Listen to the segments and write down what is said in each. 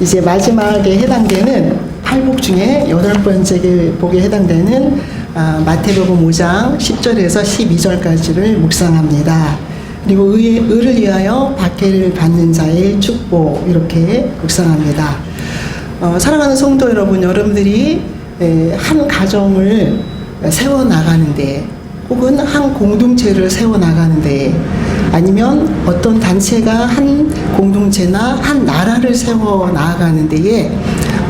이제 마지막에 해당되는 팔복 중에 8번째 복에 해당되는 마태복음 5장 10절에서 12절까지를 묵상합니다. 그리고 의를 위하여 박해를 받는 자의 축복, 이렇게 묵상합니다. 사랑하는 성도 여러분, 여러분들이 한 가정을 세워나가는데, 혹은 한 공동체를 세워나가는데, 아니면 어떤 단체가 한 공동체나 한 나라를 세워나가는 데에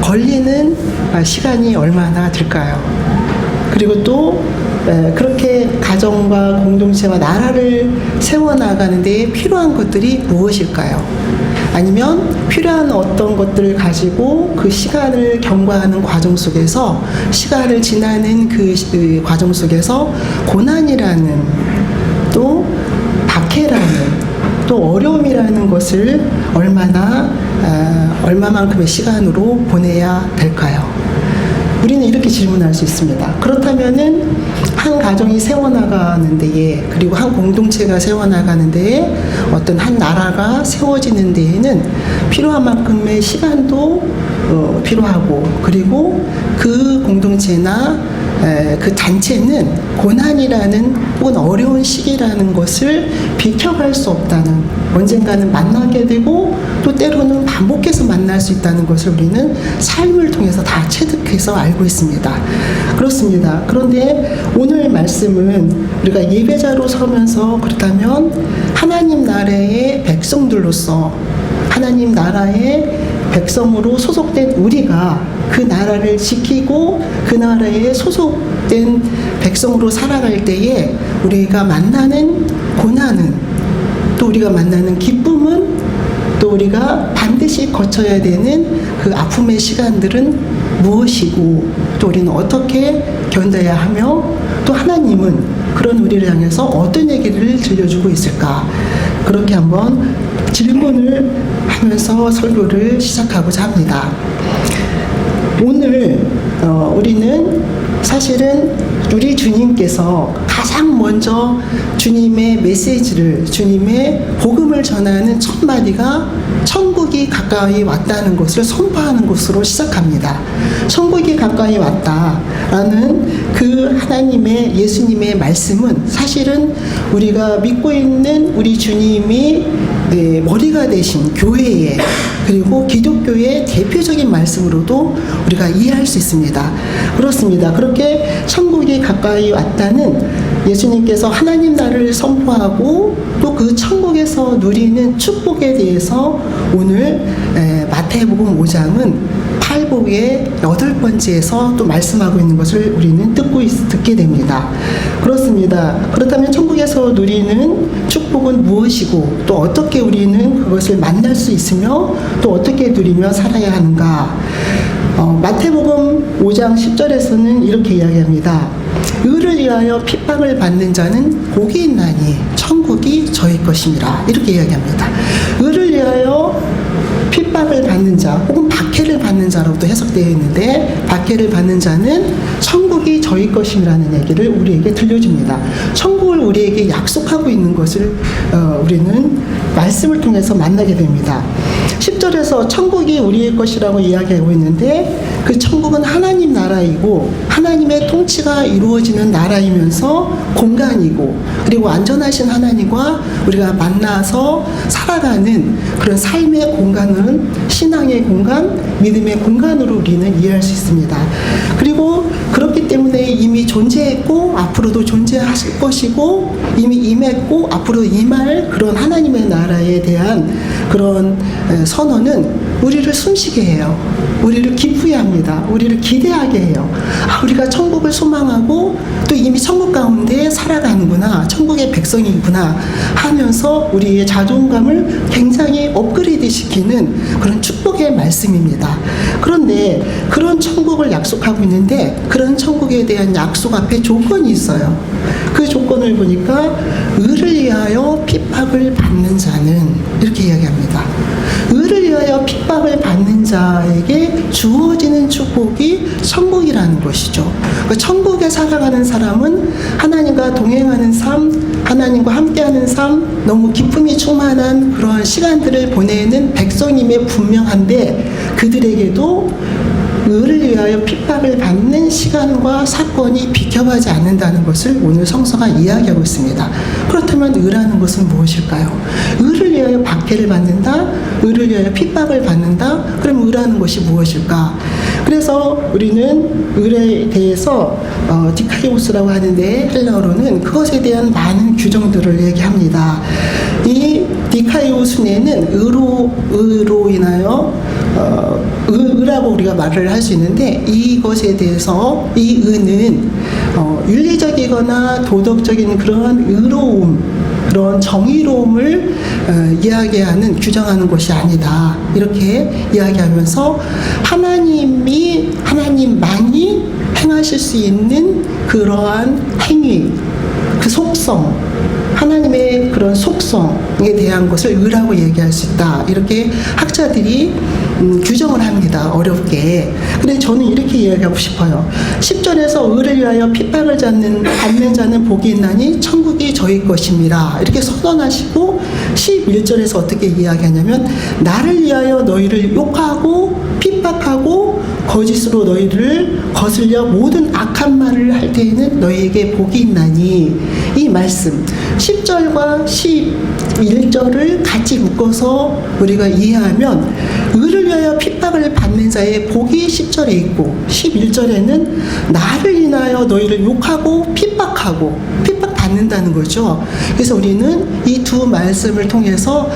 걸리는 시간이 얼마나 될까요? 그리고 또 그렇게 가정과 공동체와 나라를 세워나가는 데에 필요한 것들이 무엇일까요? 아니면 필요한 어떤 것들을 가지고 그 시간을 경과하는 과정 속에서, 시간을 지나는 그 과정 속에서 고난이라는, 또 박해라는, 또 어려움이라는 것을 얼마만큼의 시간으로 보내야 될까요? 우리는 이렇게 질문할 수 있습니다. 그렇다면은 한 가정이 세워나가는 데에, 그리고 한 공동체가 세워나가는 데에, 어떤 한 나라가 세워지는 데에는 필요한 만큼의 시간도 필요하고, 그리고 그 공동체나 그 단체는 고난이라는 혹은 어려운 시기라는 것을 비켜갈 수 없다는, 언젠가는 만나게 되고 또 때로는 반복해서 만날 수 있다는 것을 우리는 삶을 통해서 다 체득해서 알고 있습니다. 그렇습니다. 그런데 오늘 말씀은 우리가 예배자로 서면서, 그렇다면 하나님 나라의 백성들로서, 하나님 나라의 백성으로 소속된 우리가 그 나라를 지키고 그 나라에 소속된 백성으로 살아갈 때에 우리가 만나는 고난은, 또 우리가 만나는 기쁨은, 또 우리가 반드시 거쳐야 되는 그 아픔의 시간들은 무엇이고, 또 우리는 어떻게 견뎌야 하며, 또 하나님은 그런 우리를 향해서 어떤 얘기를 들려주고 있을까? 그렇게 한번 질문을 하면서 설교를 시작하고자 합니다. 오늘 우리는 사실은 우리 주님께서 가장 먼저 주님의 메시지를, 주님의 복음을 전하는 첫 마디가 천국이 가까이 왔다는 것을 선포하는 것으로 시작합니다. 천국이 가까이 왔다라는 그 하나님의, 예수님의 말씀은 사실은 우리가 믿고 있는 우리 주님이 머리가 되신 교회의, 그리고 기독교의 대표적인 말씀으로도 우리가 이해할 수 있습니다. 그렇습니다. 그렇게 천국이 가까이 왔다는 예수님께서 하나님 나라를 선포하고 또 그 천국에서 누리는 축복에 대해서 오늘 마태복음 5장은 팔복의 8번째에서 또 말씀하고 있는 것을 우리는 듣게 됩니다. 그렇습니다. 그렇다면 천국에서 누리는 축복은 무엇이고, 또 어떻게 우리는 그것을 만날 수 있으며, 또 어떻게 누리며 살아야 하는가? 마태복음 5장 10절에서는 이렇게 이야기합니다. 의를 위하여 핍박을 받는 자는 복이 있나니 천국이 저희 것임이라, 이렇게 이야기합니다. 의를 위하여 핍박을 받는 자, 혹은 박해를 받는 자로도 해석되어 있는데, 박해를 받는 자는 천국이 저희 것이라는 얘기를 우리에게 들려줍니다. 천국을 우리에게 약속하고 있는 것을 우리는 말씀을 통해서 만나게 됩니다. 10절에서 천국이 우리의 것이라고 이야기하고 있는데, 그 천국은 하나님 나라이고 하나님의 통치가 이루어지는 나라이면서 공간이고, 그리고 안전하신 하나님과 우리가 만나서 살아가는 그런 삶의 공간은 신앙의 공간, 믿음의 공간으로 우리는 이해할 수 있습니다. 그리고 그렇기 때문에 이미 존재했고 앞으로도 존재하실 것이고, 이미 임했고 앞으로 임할 그런 하나님의 나라에 대한 그런 선언은 우리를 숨쉬게 해요. 우리를 기쁘게 합니다. 우리를 기대하게 해요. 우리가 천국을 소망하고 또 이미 천국 가운데 살아가는구나, 천국의 백성이구나 하면서 우리의 자존감을 굉장히 업그레이드 시키는 그런 축복의 말씀입니다. 그런데 그런 천국을 약속하고 있는데, 그런 천국에 대한 약속 앞에 조건이 있어요. 그 조건을 보니까 의를 위하여 핍박을 받는 자는, 이렇게 이야기합니다. 의를 위하여 핍박을 받는 자에게 주어지는 축복이 천국이라는 것이죠. 그 천국에 살아가는 사람은 하나님과 동행하는 삶, 하나님과 함께하는 삶, 너무 기쁨이 충만한 그런 시간들을 보내는 백성임에 분명한데 그들에게도 의를 위하여 핍박을 받는 시간과 사건이 비켜가지 않는다는 것을 오늘 성서가 이야기하고 있습니다. 그렇다면 의라는 것은 무엇일까요? 의를 위하여 박해를 받는다? 의를 위하여 핍박을 받는다? 그럼 의라는 것이 무엇일까? 그래서 우리는 의에 대해서 디카이오스라고 하는데 헬라어로는 그것에 대한 많은 규정들을 얘기합니다. 이 디카이오스에는 의로 인하여 의라고 우리가 말을 할 수 있는데 이것에 대해서 이 의는 윤리적이거나 도덕적인 그런 의로움, 그런 정의로움을 이야기하는, 규정하는 것이 아니다. 이렇게 이야기하면서 하나님만이 행하실 수 있는 그러한 행위, 그 속성, 하나님의 그런 속성에 대한 것을 의라고 얘기할 수 있다. 이렇게 학자들이 규정을 합니다. 어렵게. 근데 저는 이렇게 이야기하고 싶어요. 10절에서 의를 위하여 핍박을 받는 자는 복이 있나니 천국이 저희 것입니다. 이렇게 선언하시고 11절에서 어떻게 이야기하냐면 나를 위하여 너희를 욕하고 핍박하고 거짓으로 너희를 거슬려 모든 악한 말을 할 때에는 너희에게 복이 있나니, 이 말씀 10절과 11절을 같이 묶어서 우리가 이해하면 의를 위하여 핍박을 받는 자의 복이 10절에 있고 11절에는 나를 인하여 너희를 욕하고 핍박받는다는 거죠. 그래서 우리는 이 두 말씀을 통해서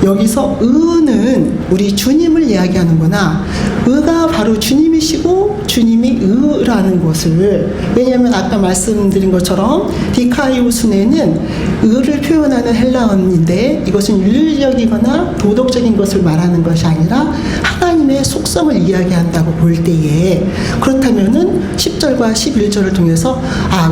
여기서 의는 우리 주님을 이야기하는구나. 의가 바로 주님이시고 주님이 의라는 것을, 왜냐하면 아까 말씀드린 것처럼 디카이오스네는 의를 표현하는 헬라어인데 이것은 윤리적이거나 도덕적인 것을 말하는 것이 아니라 하나님의 속성을 이야기한다고 볼 때에, 그렇다면은 10절과 11절을 통해서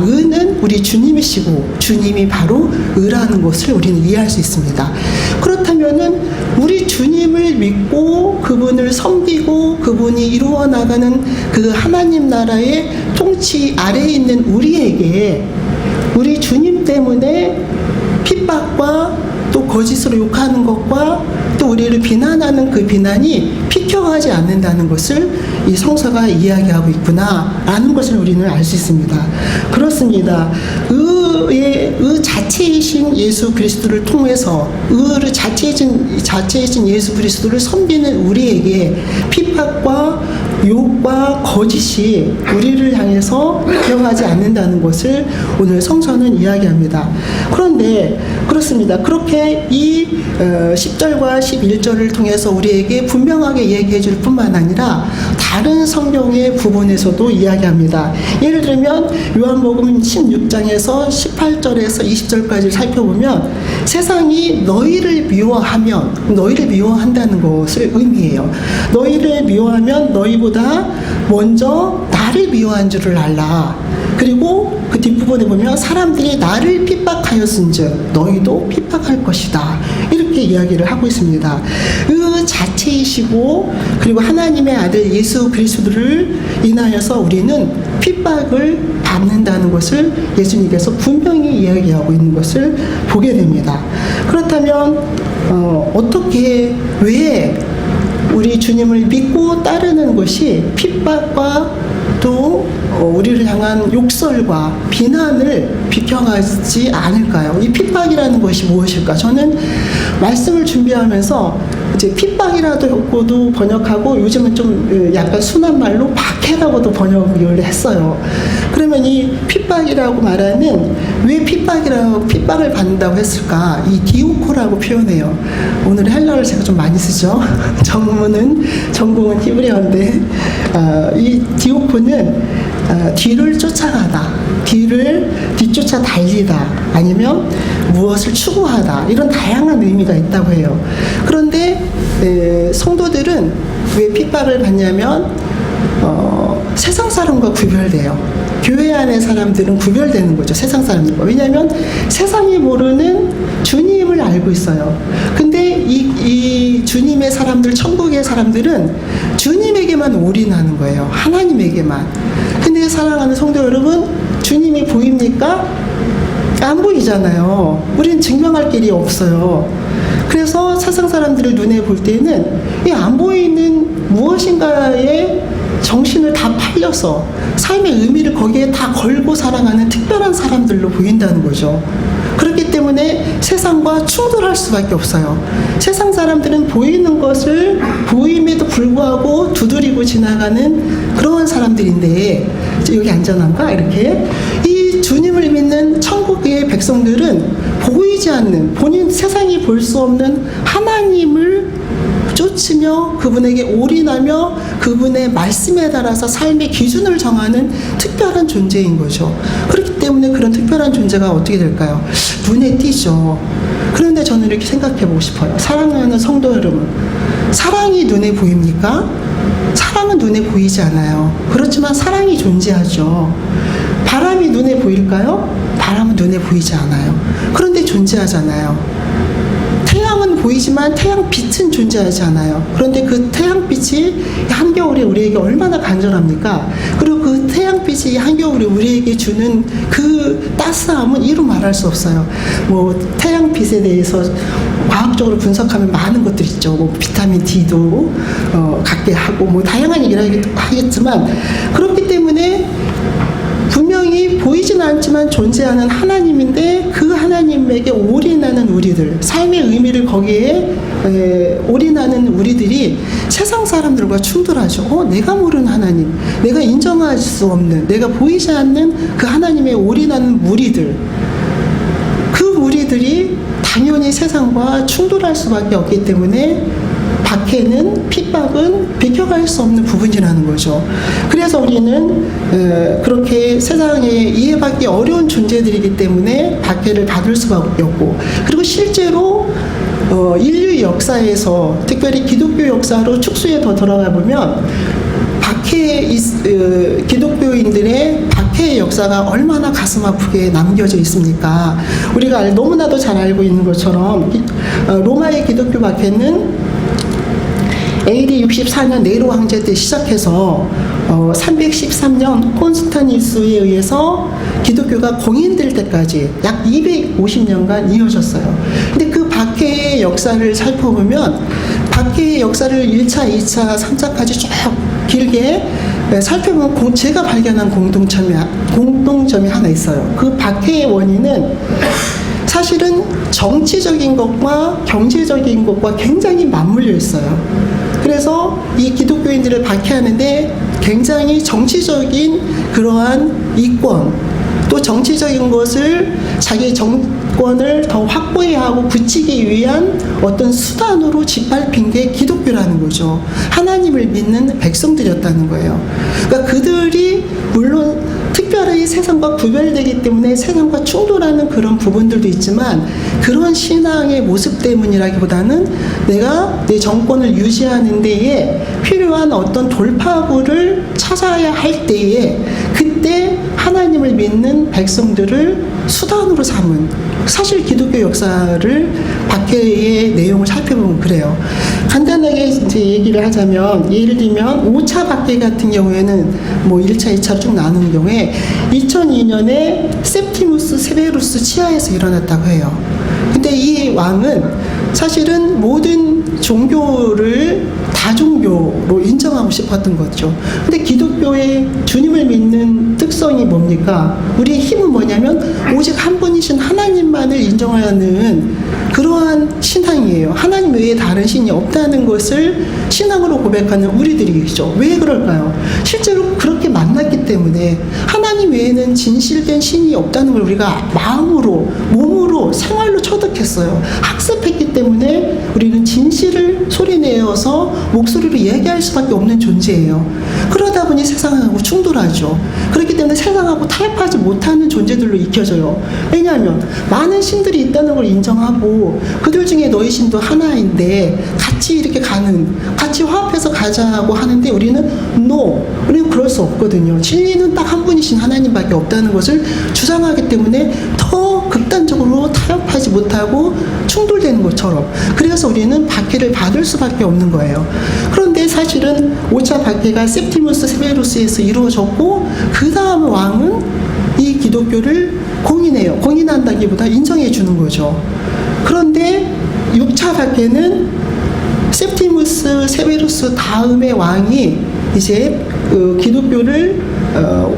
의는 우리 주님이시고 주님이 바로 의라는 것을 우리는 이해할 수 있습니다. 그렇다면은 우리 주님을 믿고 그분을 섬기고 그분이 이루어 나가는 그 하나님 나라의 통치 아래에 있는 우리에게 우리 주님 때문에 핍박과 또 거짓으로 욕하는 것과 또 우리를 비난하는 그 비난이 비켜가지 않는다는 것을 이 성서가 이야기하고 있구나라는 것을 우리는 알 수 있습니다. 그렇습니다. 의 자체이신 예수 그리스도를 통해서 의를 자체이신 예수 그리스도를 섬기는 우리에게 핍박과 욕과 거짓이 우리를 향해서 기억하지 않는다는 것을 오늘 성서는 이야기합니다. 그런데 그렇습니다. 그렇게 이 10절과 11절을 통해서 우리에게 분명하게 얘기해 줄 뿐만 아니라 다른 성경의 부분에서도 이야기합니다. 예를 들면 요한복음 16장에서 18절에서 20절까지 살펴보면 세상이 너희를 미워한다는 것을 의미해요. 너희를 미워하면 너희보다 먼저 나를 미워한 줄을 알라. 그리고 그 뒷부분에 보면 사람들이 나를 핍박하였은즉 너희도 핍박할 것이다. 이렇게 이야기를 하고 있습니다. 그 자체이시고 그리고 하나님의 아들 예수 그리스도를 인하여서 우리는 핍박을 받는다는 것을 예수님께서 분명히 이야기하고 있는 것을 보게 됩니다. 그렇다면 왜 우리 주님을 믿고 따르는 것이 핍박과 또 우리를 향한 욕설과 비난을 비켜가지 않을까요? 이 핍박이라는 것이 무엇일까? 저는 말씀을 준비하면서 이제 핍박이라고도 번역하고 요즘은 좀 약간 순한 말로 박해라고도 번역을 했어요. 그러면 이 핍박이라고 말하는 왜 핍박을 받는다고 했을까? 이 디오코라고 표현해요. 오늘 헬라어를 제가 좀 많이 쓰죠. 전공은 히브리어인데 이 디오코는 뒤를 쫓아가다, 뒤쫓아 달리다, 아니면 무엇을 추구하다, 이런 다양한 의미가 있다고 해요. 그런데 성도들은 왜 핍박을 받냐면 세상 사람과 구별돼요. 교회 안의 사람들은 구별되는 거죠. 세상 사람들과. 왜냐하면 세상이 모르는 주님을 알고 있어요. 근데 이 주님의 사람들, 천국의 사람들은 주님에게만 올인하는 거예요. 하나님에게만. 근데 사랑하는 성도 여러분, 주님이 보입니까? 안 보이잖아요. 우리는 증명할 길이 없어요. 그래서 세상 사람들을 눈에 볼 때는 이 안 보이는 무엇인가에 정신을 다 팔려서 삶의 의미를 거기에 다 걸고 살아가는 특별한 사람들로 보인다는 거죠. 그렇기 때문에 세상과 충돌할 수밖에 없어요. 세상 사람들은 보이는 것을 보임에도 불구하고 두드리고 지나가는 그런 사람들인데, 여기 안전한가? 이렇게. 이 주님을 믿는 천국의 백성들은 보이지 않는, 본인 세상이 볼 수 없는 하나님을 쫓으며 그분에게 올인하며 그분의 말씀에 따라서 삶의 기준을 정하는 특별한 존재인 거죠. 그렇기 때문에 그런 특별한 존재가 어떻게 될까요? 눈에 띄죠. 그런데 저는 이렇게 생각해 보고 싶어요. 사랑하는 성도 여러분, 사랑이 눈에 보입니까? 사랑은 눈에 보이지 않아요. 그렇지만 사랑이 존재하죠. 바람이 눈에 보일까요? 바람은 눈에 보이지 않아요. 그런데 존재하잖아요. 태양은 보이지만 태양빛은 존재하지 않아요. 그런데 그 태양빛이 한겨울에 우리에게 얼마나 간절합니까? 그리고 그 태양빛이 한겨울에 우리에게 주는 그 따스함은 이루 말할 수 없어요. 뭐 태양빛에 대해서 과학적으로 분석하면 많은 것들이 있죠. 뭐 비타민 D도 갖게 하고 뭐 다양한 얘기를 하겠지만, 그렇기 때문에 분명히 보이진 않지만 존재하는 하나님인데 그 하나님에게 올인하는 우리들, 삶의 의미를 거기에 올인하는 우리들이 세상 사람들과 충돌하죠. 내가 모르는 하나님, 내가 인정할 수 없는, 내가 보이지 않는 그 하나님에 올인하는 무리들, 그 무리들이 당연히 세상과 충돌할 수밖에 없기 때문에 박해는, 핍박은 비켜갈 수 없는 부분이라는 거죠. 그래서 우리는 그렇게 세상에 이해받기 어려운 존재들이기 때문에 박해를 받을 수밖에 없고, 그리고 실제로 인류 역사에서, 특별히 기독교 역사로 축소에 더 들어가 보면 기독교인들의 박해의 역사가 얼마나 가슴 아프게 남겨져 있습니까? 우리가 너무나도 잘 알고 있는 것처럼 로마의 기독교 박해는 AD 64년 네로 황제 때 시작해서 313년 콘스탄티누스에 의해서 기독교가 공인될 때까지 약 250년간 이어졌어요. 근데 그 박해의 역사를 살펴보면 박해의 역사를 1차, 2차, 3차까지 쭉 길게 살펴보면 제가 발견한 공동점이 하나 있어요. 그 박해의 원인은 사실은 정치적인 것과 경제적인 것과 굉장히 맞물려 있어요. 그래서 이 기독교인들을 박해하는데 굉장히 정치적인 그러한 이권, 또 정치적인 것을 자기 정권을 더 확보해야 하고 굳히기 위한 어떤 수단으로 짓밟힌 게 기독교라는 거죠. 하나님을 믿는 백성들이었다는 거예요. 그러니까 그들이 물론 특별히 세상과 구별되기 때문에 세상과 충돌하는 그런 부분들도 있지만, 그런 신앙의 모습 때문이라기보다는 내가 내 정권을 유지하는 데에 필요한 어떤 돌파구를 찾아야 할 때에 그때 하나님을 믿는 백성들을 수단으로 삼은, 사실 기독교 역사를 박해의 내용을 살펴보면 그래요. 간단하게 이제 얘기를 하자면, 예를 들면 5차 박해 같은 경우에는 뭐 1차, 2차 쭉 나누는 경우에 2002년에 셉티무스 세베루스 치하에서 일어났다고 해요. 근데 이 왕은 사실은 모든 종교를 다종교로 인정하고 싶었던 거죠. 근데 기독교의 주님을 믿는 특성이 뭡니까? 우리의 힘은 뭐냐면 오직 한 분이신 하나님만을 인정하는 그러한 신앙이에요. 하나님 외에 다른 신이 없다는 것을 신앙으로 고백하는 우리들이죠. 왜 그럴까요? 실제로 그렇게 만났기 때문에 하나님 외에는 진실된 신이 없다는 걸 우리가 마음으로, 몸으로, 생활로 터득했어요. 학습했기 때문에 우리는 진실을 소리내어 들어서 목소리로 얘기할 수밖에 없는 존재예요. 그러다 보니 세상하고 충돌하죠. 그렇기 때문에 세상하고 타협하지 못하는 존재들로 익혀져요. 왜냐하면 많은 신들이 있다는 걸 인정하고 그들 중에 너희 신도 하나인데 같이 이렇게 같이 화합해서 가자고 하는데 우리는 no, 우리는 그럴 수 없거든요. 진리는 딱 한 분이신 하나님밖에 없다는 것을 주장하기 때문에 더 극단적으로 타협하지 못하고 충돌되는 것처럼, 그래서 우리는 박해를 받을 수밖에 없는 거예요. 그런데 사실은 5차 박해가 septimus severus에서 이루어졌고 그 다음 왕은 이 기독교를 공인해요. 공인한다기보다 인정해 주는 거죠. 그런데 6차 박해는 septimus severus 다음의 왕이 이제 기독교를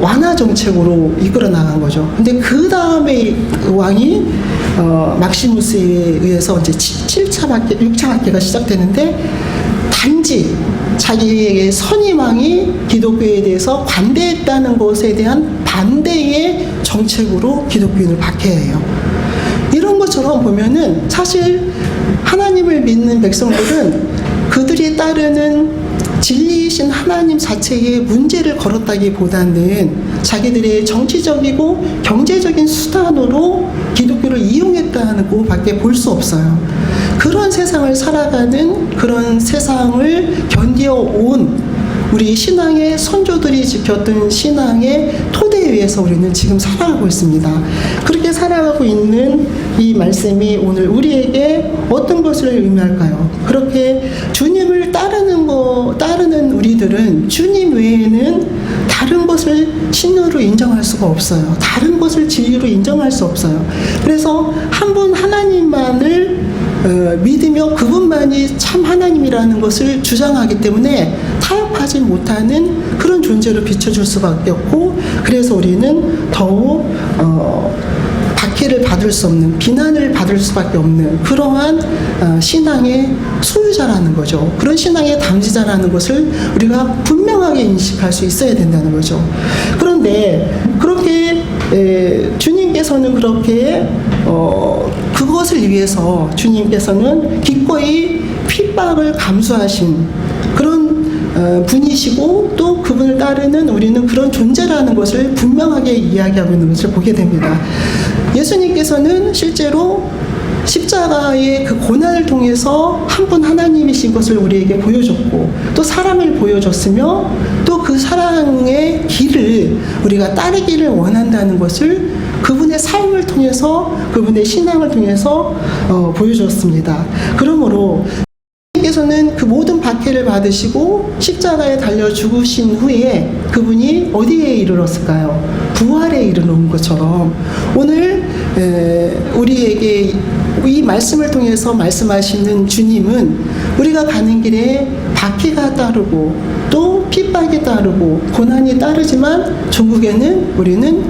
완화 정책으로 이끌어 나간 거죠. 근데 그 다음에 왕이 막시무스에 의해서 이제 7차 박해, 6차 박해가 시작되는데 단지 자기의 선임왕이 기독교에 대해서 관대했다는 것에 대한 반대의 정책으로 기독교인을 박해해요. 이런 것처럼 보면은 사실 하나님을 믿는 백성들은 그들이 따르는 진리이신 하나님 자체에 문제를 걸었다기보다는 자기들의 정치적이고 경제적인 수단으로 기독교를 이용했다는 것밖에 볼 수 없어요. 그런 세상을 살아가는, 그런 세상을 견뎌온 우리 신앙의 선조들이 지켰던 신앙의 토대에 의해서 우리는 지금 살아가고 있습니다. 그렇게 살아가고 있는 이 말씀이 오늘 우리에게 어떤 것을 의미할까요? 그렇게 주님을 따르는 우리들은 주님 외에는 다른 것을 신으로 인정할 수가 없어요. 다른 것을 진리로 인정할 수 없어요. 그래서 한 분 하나님만을 믿으며 그분만이 참 하나님이라는 것을 주장하기 때문에 타협하지 못하는 그런 존재로 비춰줄 수밖에 없고, 그래서 우리는 더욱 박해를 받을 수 없는, 비난을 받을 수밖에 없는 그러한 신앙의 소유자라는 거죠. 그런 신앙의 당지자라는 것을 우리가 분명하게 인식할 수 있어야 된다는 거죠. 그런데 그렇게 주님께서는 그렇게 그것을 위해서 주님께서는 기꺼이 핍박을 감수하신 그런 분이시고, 또 그분을 따르는 우리는 그런 존재라는 것을 분명하게 이야기하고 있는 것을 보게 됩니다. 예수님께서는 실제로 십자가의 그 고난을 통해서 한 분 하나님이신 것을 우리에게 보여줬고, 또 사랑을 보여줬으며, 또 그 사랑의 길을 우리가 따르기를 원한다는 것을 그분의 삶을 통해서, 그분의 신앙을 통해서 보여줬습니다. 그러므로 께서는 그 모든 박해를 받으시고 십자가에 달려 죽으신 후에 그분이 어디에 이르렀을까요? 부활에 이르는 것처럼 오늘 우리에게 이 말씀을 통해서 말씀하시는 주님은 우리가 가는 길에 박해가 따르고 또 핍박이 따르고 고난이 따르지만 종국에는 우리는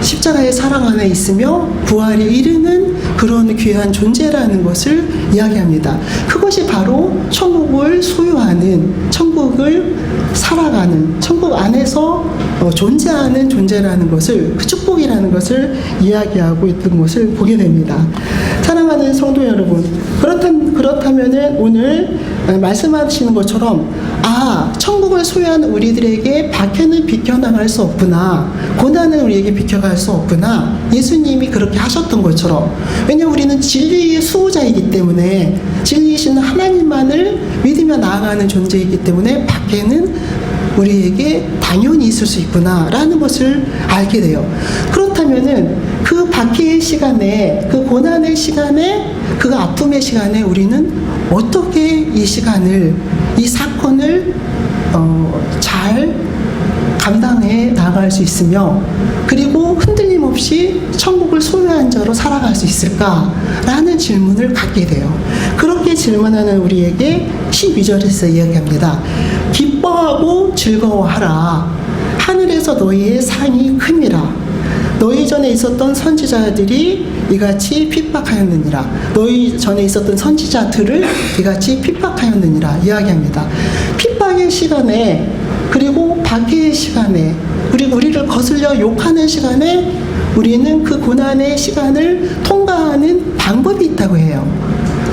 십자가의 사랑 안에 있으며 부활에 이르는 그런 귀한 존재라는 것을 이야기합니다. 그것이 바로 천국을 소유하는, 천국을 살아가는, 천국 안에서 존재하는 존재라는 것을, 그 축복이라는 것을 이야기하고 있던 것을 보게 됩니다. 사랑하는 성도 여러분, 그렇다면은 오늘 말씀하시는 것처럼 천국을 소유한 우리들에게 박해는 비켜나갈 수 없구나, 고난은 우리에게 비켜갈 수 없구나, 예수님이 그렇게 하셨던 것처럼. 왜냐하면 우리는 진리의 수호자이기 때문에, 진리이신 하나님만을 믿으며 나아가는 존재이기 때문에 박해는 우리에게 당연히 있을 수 있구나 라는 것을 알게 돼요. 그렇다면은 그 박해의 시간에, 그 고난의 시간에, 그 아픔의 시간에 우리는 어떻게 이 시간을, 이 사건을 잘 감당해 나갈 수 있으며, 그리고 흔들림 없이 천국을 소유한 자로 살아갈 수 있을까라는 질문을 갖게 돼요. 그렇게 질문하는 우리에게 12절에서 이야기합니다. 기뻐하고 즐거워하라. 하늘에서 너희의 상이 큼이라. 너희 전에 있었던 선지자들이 이같이 핍박하였느니라. 너희 전에 있었던 선지자들을 이같이 핍박하였느니라 이야기합니다. 핍박의 시간에, 그리고 박해의 시간에, 그리고 우리를 거슬려 욕하는 시간에 우리는 그 고난의 시간을 통과하는 방법이 있다고 해요.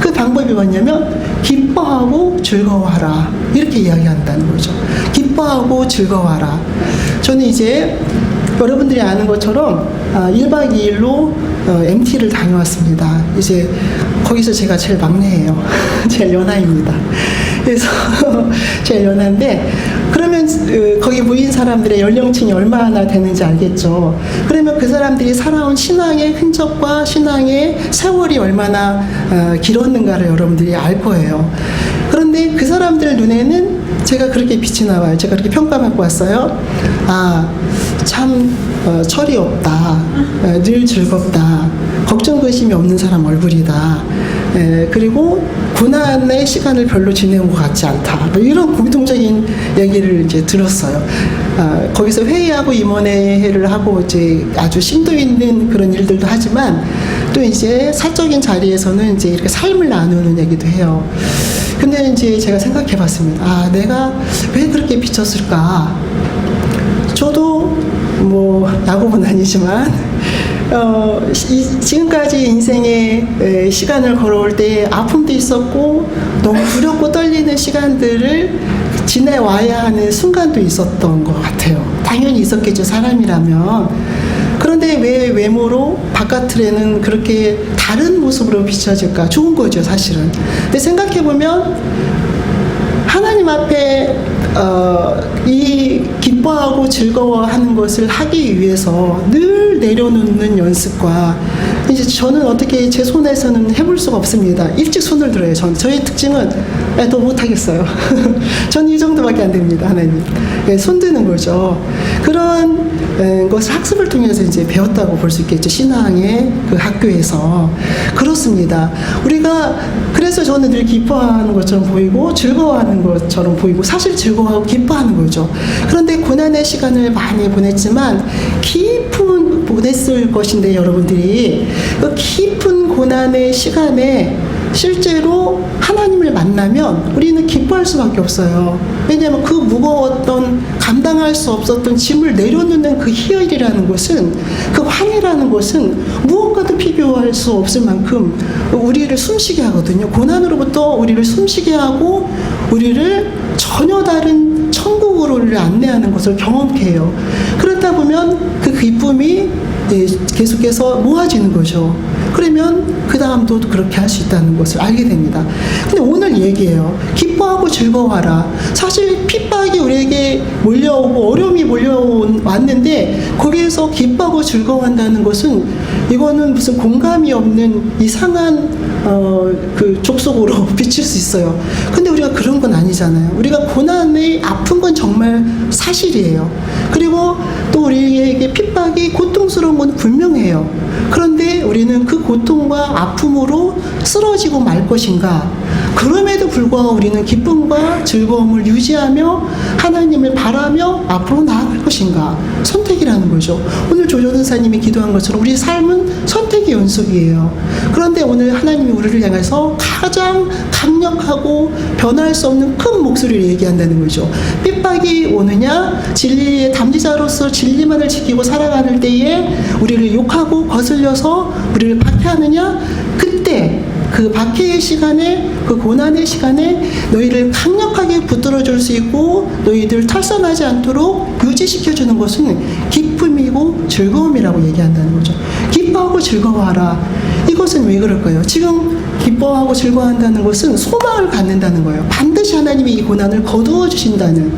그 방법이 뭐냐면 기뻐하고 즐거워하라 이렇게 이야기한다는 거죠. 기뻐하고 즐거워하라. 저는 이제 여러분들이 아는 것처럼 1박 2일로 MT를 다녀왔습니다. 이제 거기서 제가 제일 막내예요. 제일 연하입니다. 그래서 제일 연한데 그러면 거기 모인 사람들의 연령층이 얼마나 되는지 알겠죠. 그러면 그 사람들이 살아온 신앙의 흔적과 신앙의 세월이 얼마나 길었는가를 여러분들이 알 거예요. 그런데 그 사람들 눈에는 제가 그렇게 빛이 나와요. 제가 그렇게 평가받고 왔어요. 참 철이 없다. 늘 즐겁다. 걱정 근심이 없는 사람 얼굴이다. 그리고 고난의 시간을 별로 지내온 것 같지 않다. 뭐 이런 공통적인 얘기를 이제 들었어요. 거기서 회의하고 임원회를 하고 이제 아주 심도 있는 그런 일들도 하지만 또 이제 사적인 자리에서는 이제 이렇게 삶을 나누는 얘기도 해요. 근데 이제 제가 생각해 봤습니다. 내가 왜 그렇게 비쳤을까? 저도 뭐 야구는 아니지만 지금까지 인생의 시간을 걸어올 때 아픔도 있었고 너무 두렵고 떨리는 시간들을 지내와야 하는 순간도 있었던 것 같아요. 당연히 있었겠죠, 사람이라면. 그런데 왜 외모로 바깥으로는 그렇게 다른 모습으로 비춰질까? 좋은 거죠, 사실은. 근데 생각해보면 하나님 앞에 이 기뻐하고 즐거워하는 것을 하기 위해서 늘 내려놓는 연습과 이제 저는 어떻게 제 손에서는 해볼 수가 없습니다. 일찍 손을 들어요. 저의 특징은 더 못하겠어요. 전 이 정도밖에 안 됩니다. 하나님. 손 드는 거죠. 그런 것을 학습을 통해서 이제 배웠다고 볼 수 있겠죠. 신앙의 그 학교에서. 그렇습니다. 우리가 그래서 저는 늘 기뻐하는 것처럼 보이고 즐거워하는 것처럼 보이고 사실 즐거워하고 기뻐하는 거죠. 그런데 고난의 시간을 많이 보냈지만 깊은 보냈을 것인데 여러분들이 그 깊은 고난의 시간에 실제로 하나님을 만나면 우리는 기뻐할 수밖에 없어요. 왜냐하면 그 무거웠던 감당할 수 없었던 짐을 내려놓는 그 희열이라는 것은 그 환희라는 것은 무엇과도 비교할 수 없을 만큼 우리를 숨쉬게 하거든요. 고난으로부터 우리를 숨쉬게 하고 우리를 전혀 다른 천국으로 우리를 안내하는 것을 경험케 해요. 그렇다 보면 그 기쁨이 계속해서 모아지는 거죠. 그러면 그 다음도 그렇게 할 수 있다는 것을 알게 됩니다. 근데 오늘 얘기해요. 기뻐하고 즐거워하라. 사실 핍박이 우리에게 몰려오고 어려움이 몰려왔는데 거기에서 기뻐하고 즐거워한다는 것은 이거는 무슨 공감이 없는 이상한 그 족속으로 비칠 수 있어요. 근데 우리가 그런 건 아니잖아요. 우리가 고난의 아픈 건 정말 사실이에요. 그리고 또 우리에게 핍박이 고통스러운 건 분명해요. 그런데 우리는 그 고통과 아픔으로 쓰러지고 말 것인가? 그럼에도 불구하고 우리는 기쁨과 즐거움을 유지하며 하나님을 바라며 앞으로 나아갈 것인가? 선택이라는 거죠. 오늘 조조선사님이 기도한 것처럼 우리 삶은 선택의 연속이에요. 그런데 오늘 하나님이 우리를 향해서 가장 강력하고 변할 수 없는 큰 목소리를 얘기한다는 거죠. 핍박이 오느냐? 진리의 담지자로서 진리만을 지키고 살아가는 때에 우리를 욕하고 거슬려서 우리를 박해하느냐? 그때 그 박해의 시간에 그 고난의 시간에 너희를 강력하게 붙들어줄 수 있고 너희들 탈선하지 않도록 유지시켜주는 것은 기쁨이고 즐거움이라고 얘기한다는 거죠. 기뻐하고 즐거워하라. 이것은 왜 그럴까요? 지금 기뻐하고 즐거워한다는 것은 소망을 갖는다는 거예요. 반드시 하나님이 이 고난을 거두어 주신다는.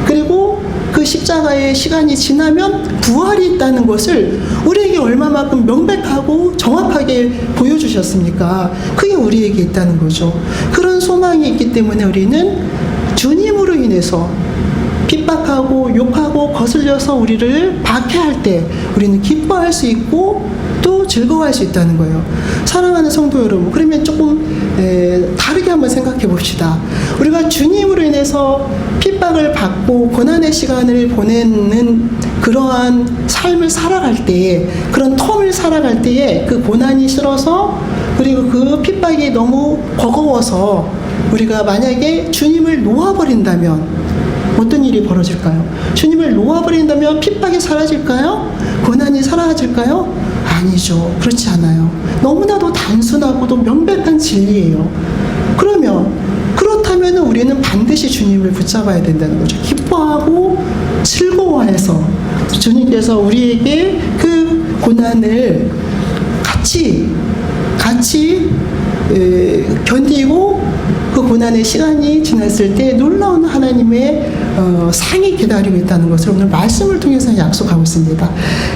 그리고 그 십자가의 시간이 지나면 부활이 있다는 것을 우리에게 얼마만큼 명백하고 정확하게 보여주셨습니까? 그게 우리에게 있다는 거죠. 그런 소망이 있기 때문에 우리는 주님으로 인해서 핍박하고 욕하고 거슬려서 우리를 박해할 때 우리는 기뻐할 수 있고 또 즐거워할 수 있다는 거예요. 사랑하는 성도 여러분, 그러면 조금 다르게 한번 생각해 봅시다. 우리가 주님으로 인해서 핍박을 받고 고난의 시간을 보내는 그러한 삶을 살아갈 때에, 그런 텀을 살아갈 때에 그 고난이 싫어서 그리고 그 핍박이 너무 버거워서 우리가 만약에 주님을 놓아버린다면 어떤 일이 벌어질까요? 주님을 놓아버린다면 핍박이 사라질까요? 고난이 사라질까요? 아니죠. 그렇지 않아요. 너무나도 단순하고도 명백한 진리예요. 그렇다면 우리는 반드시 주님을 붙잡아야 된다는 거죠. 기뻐하고 즐거워해서 주님께서 우리에게 그 고난을 같이 견디고 그 고난의 시간이 지났을 때 놀라운 하나님의 상이 기다리고 있다는 것을 오늘 말씀을 통해서 약속하고 있습니다.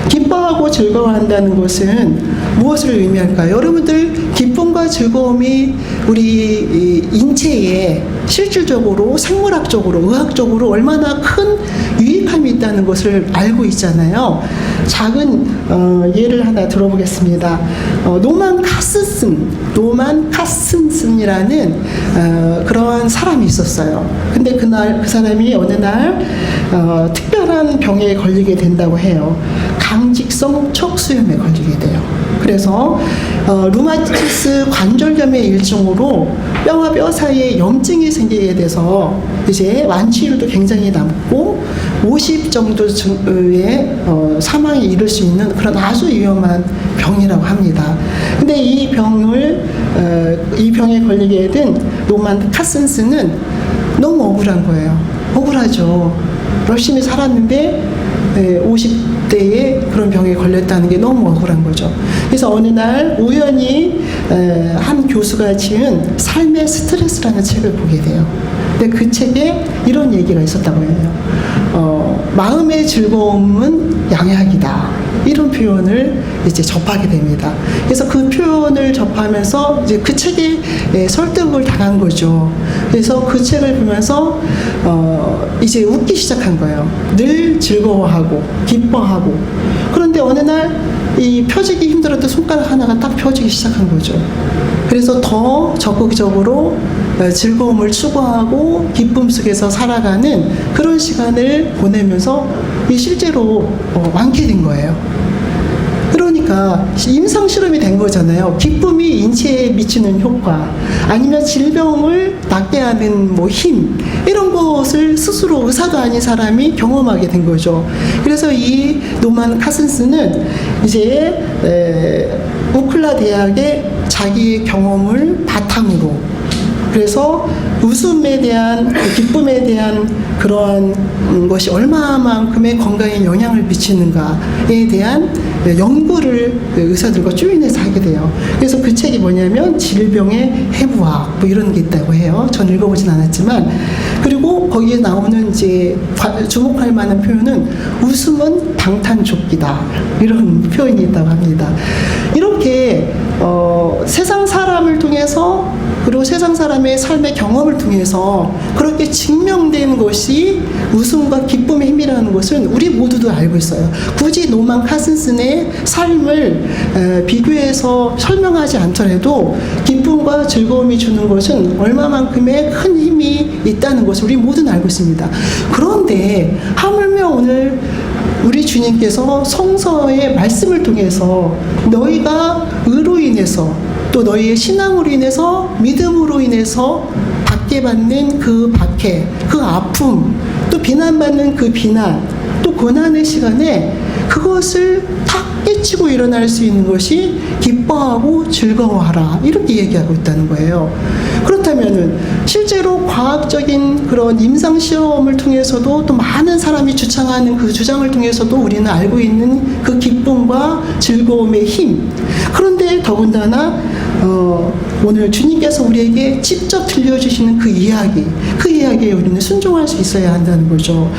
기뻐하고 즐거워한다는 것은 무엇을 의미할까요? 여러분들 기쁨과 즐거움이 우리 인체에 실질적으로 생물학적으로 의학적으로 얼마나 큰 유익함이 있다는 것을 알고 있잖아요. 작은 예를 하나 들어보겠습니다. 노만 카슨슨이라는 그러한 사람이 있었어요. 근데 그 사람이 어느 날 특별한 병에 걸리게 된다고 해요. 강직성 척수염에 걸리게 돼요. 그래서 루마티스 관절염의 일종으로 뼈와 뼈 사이에 염증이 생기게 돼서 이제 완치율도 굉장히 낮고 50 정도의 사망에 이를 수 있는 그런 아주 위험한 병이라고 합니다. 근데 이 병에 걸리게 된 노만 카슨스는 너무 억울한 거예요. 억울하죠. 열심히 살았는데 50대에 그런 병에 걸렸다는 게 너무 억울한 거죠. 그래서 어느 날 우연히 한 교수가 지은 삶의 스트레스라는 책을 보게 돼요. 근데 그 책에 이런 얘기가 있었다고 해요. 마음의 즐거움은 양약이다. 이런 표현을 이제 접하게 됩니다. 그래서 그 표현을 접하면서 이제 그 책에 설득을 당한 거죠. 그래서 그 책을 보면서 이제 웃기 시작한 거예요. 늘 즐거워하고 기뻐하고. 그런데 어느 날 이 펴지기 힘들었던 손가락 하나가 딱 펴지기 시작한 거죠. 그래서 더 적극적으로 즐거움을 추구하고 기쁨 속에서 살아가는 그런 시간을 보내면서 실제로 완쾌된 거예요. 그러니까 임상 실험이 된 거잖아요. 기쁨이 인체에 미치는 효과, 아니면 질병을 낫게 하는 힘, 이런 것을 스스로 의사도 아닌 사람이 경험하게 된 거죠. 그래서 이 노만 카슨스는 이제 우클라 대학의 자기의 경험을 바탕으로, 그래서 웃음에 대한, 기쁨에 대한 그러한 것이 얼마만큼의 건강에 영향을 미치는가에 대한 연구를 의사들과 조인해서 하게 돼요. 그래서 그 책이 뭐냐면 질병의 해부학 이런 게 있다고 해요. 전 읽어보진 않았지만. 그리고 거기에 나오는 이제 주목할 만한 표현은 웃음은 방탄조끼다, 이런 표현이 있다고 합니다. 이렇게 세상 사람을 통해서, 그리고 세상 사람의 삶의 경험을 통해서 그렇게 증명된 것이 웃음과 기쁨의 힘이라는 것은 우리 모두도 알고 있어요. 굳이 노만 카슨슨의 삶을 비교해서 설명하지 않더라도 기쁨과 즐거움이 주는 것은 얼마만큼의 큰 힘이 있다는 것을 우리 모두는 알고 있습니다. 그런데 하물며 오늘 우리 주님께서 성서의 말씀을 통해서 너희가 의로 인해서, 또 너희의 신앙으로 인해서, 믿음으로 인해서 받게 받는 그 박해, 그 아픔, 또 비난받는 그 비난, 또 고난의 시간에 그것을 탁 깨치고 일어날 수 있는 것이 기뻐하고 즐거워하라, 이렇게 얘기하고 있다는 거예요. 그렇다면은 실제로 과학적인 그런 임상 시험을 통해서도, 또 많은 사람이 주창하는 그 주장을 통해서도 우리는 알고 있는 그 기쁨과 즐거움의 힘. 그런데 더군다나 오늘 주님께서 우리에게 직접 들려주시는 그 이야기에 우리는 순종할 수 있어야 한다는 거죠.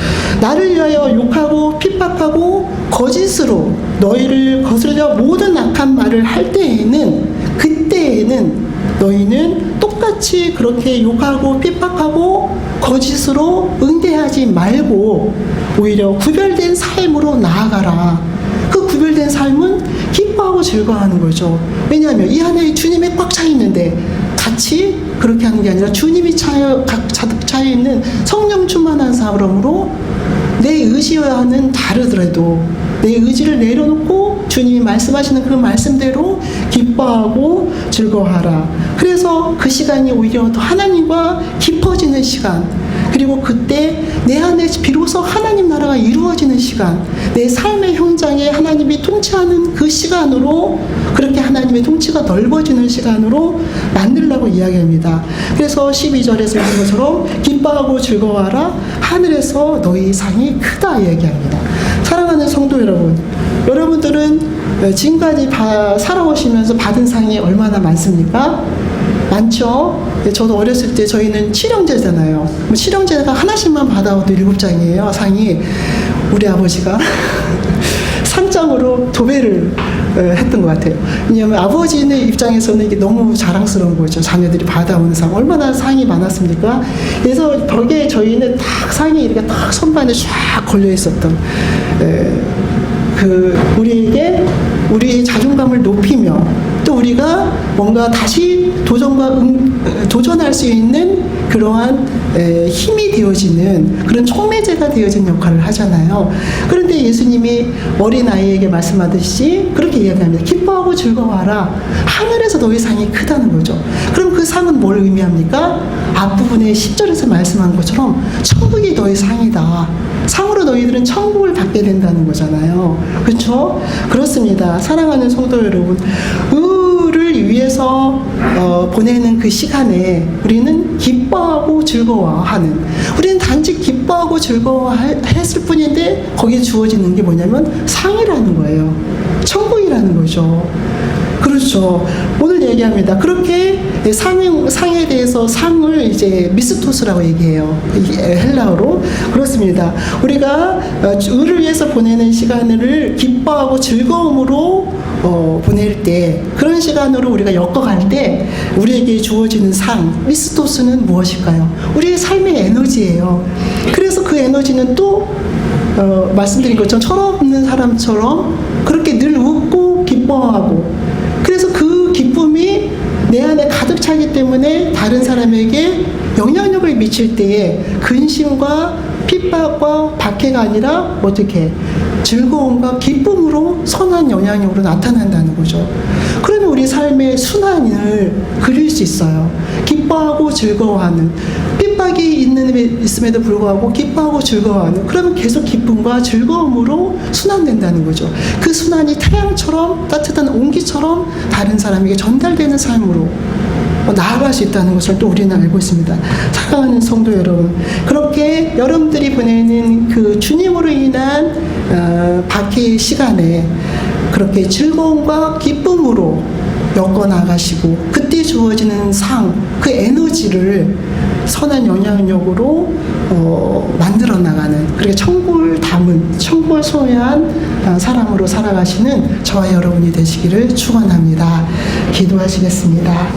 나를 위하여 욕하고 핍박하고 거짓으로 너희를 거스르려 모든 악한 말을 할 때에는, 그때에는 너희는 똑같이 그렇게 욕하고 핍박하고 거짓으로 응대하지 말고 오히려 구별된 삶으로 나아가라. 그 구별된 삶은 기뻐하고 즐거워하는 거죠. 왜냐하면 이 안에 주님이 꽉 차 있는데 같이 그렇게 하는 게 아니라 주님이 가득 차 있는 성령 충만한 사람으로 내 의지와는 다르더라도 내 의지를 내려놓고 주님이 말씀하시는 그 말씀대로 기뻐하고 즐거워하라. 그래서 그 시간이 오히려 더 하나님과 깊어지는 시간, 그리고 그때 내 안에 비로소 하나님 나라가 이루어지는 시간, 내 삶의 현장에 하나님이 통치하는 그 시간으로, 그렇게 하나님의 통치가 넓어지는 시간으로 만들라고 이야기합니다. 그래서 12절에서 있는 것처럼 기뻐하고 즐거워하라, 하늘에서 너희 상이 크다 이야기합니다. 사랑하는 성도 여러분, 여러분들은 지금까지 살아오시면서 받은 상이 얼마나 많습니까? 많죠? 저도 어렸을 때 저희는 칠형제잖아요. 칠형제가 하나씩만 받아와도 7장이에요, 상이. 우리 아버지가 상장으로 도배를 했던 것 같아요. 왜냐하면 아버지는 입장에서는 이게 너무 자랑스러운 거죠. 자녀들이 받아오는 상. 얼마나 상이 많았습니까? 그래서 벽에 저희는 딱 상이 이렇게 딱 선반에 쫙 걸려 있었던, 우리에게 우리의 자존감을 높이며 또 우리가 뭔가 다시 도전할 수 있는 그러한 힘이 되어지는 그런 촉매제가 되어진 역할을 하잖아요. 그런데 예수님이 어린아이에게 말씀하듯이 그렇게 이야기합니다. 기뻐하고 즐거워하라. 하늘에서 너희 상이 크다는 거죠. 그럼 그 상은 뭘 의미합니까? 앞부분에 10절에서 말씀한 것처럼 천국이 너희 상이다. 상으로 너희들은 천국을 받게 된다는 거잖아요. 그렇죠? 그렇습니다. 사랑하는 성도 여러분, 의를 위해서 보내는 그 시간에 우리는 기뻐하고 즐거워하는, 우리는 단지 기뻐하고 즐거워했을 뿐인데 거기에 주어지는 게 뭐냐면 상이라는 거예요. 천국이라는 거죠. 그렇죠. 오늘 얘기합니다. 그렇게 상에 대해서 상을 이제 미스토스라고 얘기해요. 헬라어로. 그렇습니다. 우리가 의를 위해서 보내는 시간을 기뻐하고 즐거움으로 보낼 때, 그런 시간으로 우리가 엮어갈 때 우리에게 주어지는 상, 미스토스는 무엇일까요? 우리의 삶의 에너지예요. 그래서 그 에너지는 또 말씀드린 것처럼 철없는 사람처럼 그렇게 늘 웃고 기뻐하고, 그래서 그 기쁨이 내 안에 가득 차기 때문에 다른 사람에게 영향력을 미칠 때에 근심과 핍박과 박해가 아니라 어떻게 즐거움과 기쁨으로 선한 영향력으로 나타난다는 거죠. 그러면 우리 삶의 순환을 그릴 수 있어요. 기뻐하고 즐거워하는, 핍박이 있음에도 불구하고 기뻐하고 즐거워하는, 그러면 계속 기쁨과 즐거움으로 순환된다는 거죠. 그 순환이 태양처럼 따뜻한 온기처럼 다른 사람에게 전달되는 삶으로 나아갈 수 있다는 것을 또 우리는 알고 있습니다. 사랑하는 성도 여러분, 그렇게 여러분들이 보내는 그 주님으로 인한 박해의 시간에 그렇게 즐거움과 기쁨으로 엮어나가시고, 그때 주어지는 상, 그 에너지를 선한 영향력으로 만들어 나가는, 그렇게 천국을 담은, 천국을 소유한 사람으로 살아가시는 저와 여러분이 되시기를 축원합니다. 기도하시겠습니다.